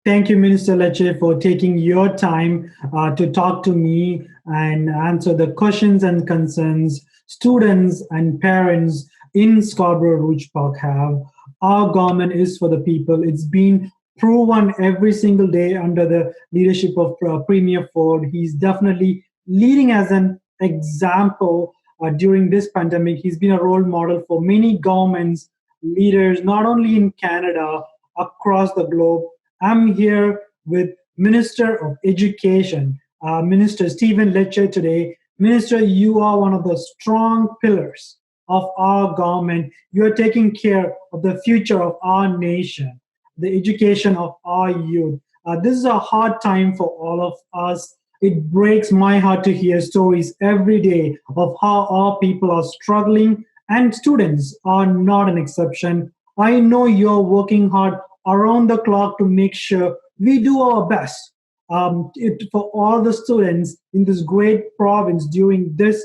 Thank you, Minister Lecce, for taking your time to talk to me and answer the questions and concerns students and parents in Scarborough Rouge Park have. Our government is for the people. It's been proven every single day under the leadership of Premier Ford. He's definitely leading as an example during this pandemic. He's been a role model for many governments, leaders, not only in Canada, across the globe. I'm here with Minister of Education, Minister Stephen Lecce today. Minister, you are one of the strong pillars of our government. You are taking care of the future of our nation, the education of our youth. This is a hard time for all of us. It breaks my heart to hear stories every day of how our people are struggling, and students are not an exception. I know you're working hard around the clock to make sure we do our best for all the students in this great province during this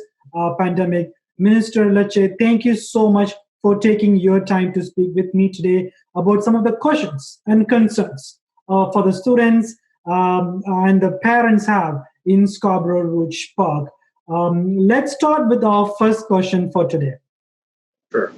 pandemic. Minister Lecce, thank you so much for taking your time to speak with me today about some of the questions and concerns for the students and the parents have in Scarborough Rouge Park. Let's start with our first question for today. Sure.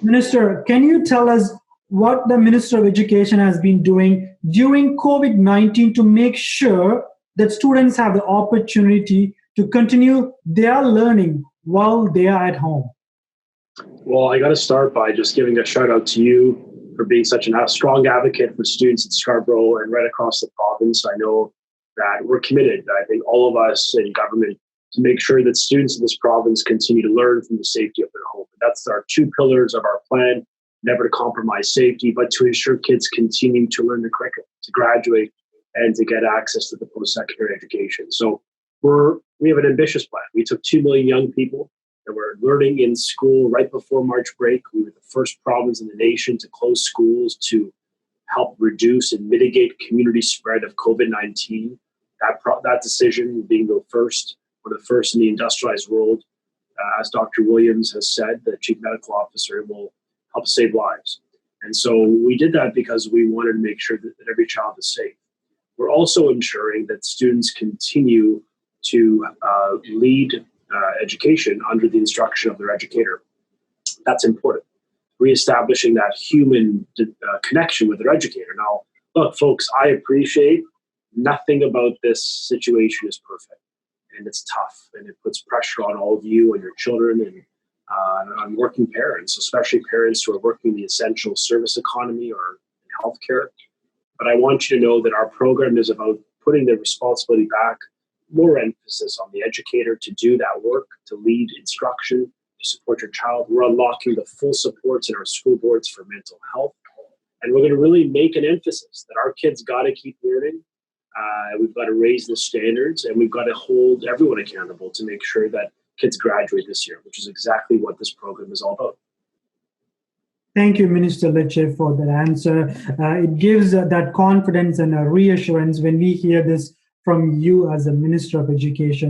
Minister, can you tell us what the Minister of Education has been doing during COVID-19 to make sure that students have the opportunity to continue their learning while they are at home? Well, I got to start by just giving a shout out to you for being such a strong advocate for students in Scarborough and right across the province. I know that we're committed, I think all of us in government, to make sure that students in this province continue to learn from the safety of their home. That's our two pillars of our plan: never to compromise safety, but to ensure kids continue to learn the curriculum, to graduate, and to get access to the post-secondary education. So we have an ambitious plan. We took 2 million young people that were learning in school right before March break. We were the first province in the nation to close schools to help reduce and mitigate community spread of COVID-19. That decision, being one of the first in the industrialized world, as Dr. Williams has said, the Chief Medical Officer, will help save lives. And so we did that because we wanted to make sure that every child is safe. We're also ensuring that students continue to lead education under the instruction of their educator. That's important. Reestablishing that human connection with their educator. Now, look, folks, I appreciate nothing about this situation is perfect. And it's tough. And it puts pressure on all of you and your children and on working parents, especially parents who are working in the essential service economy or in healthcare. But I want you to know that our program is about putting the responsibility back, more emphasis on the educator to do that work, to lead instruction, to support your child. We're unlocking the full supports in our school boards for mental health. And we're going to really make an emphasis that our kids got to keep learning. We've got to raise the standards, and we've got to hold everyone accountable to make sure that kids graduate this year, which is exactly what this program is all about. Thank you, Minister Lecce, for that answer. It gives that confidence and a reassurance when we hear this from you as a Minister of Education.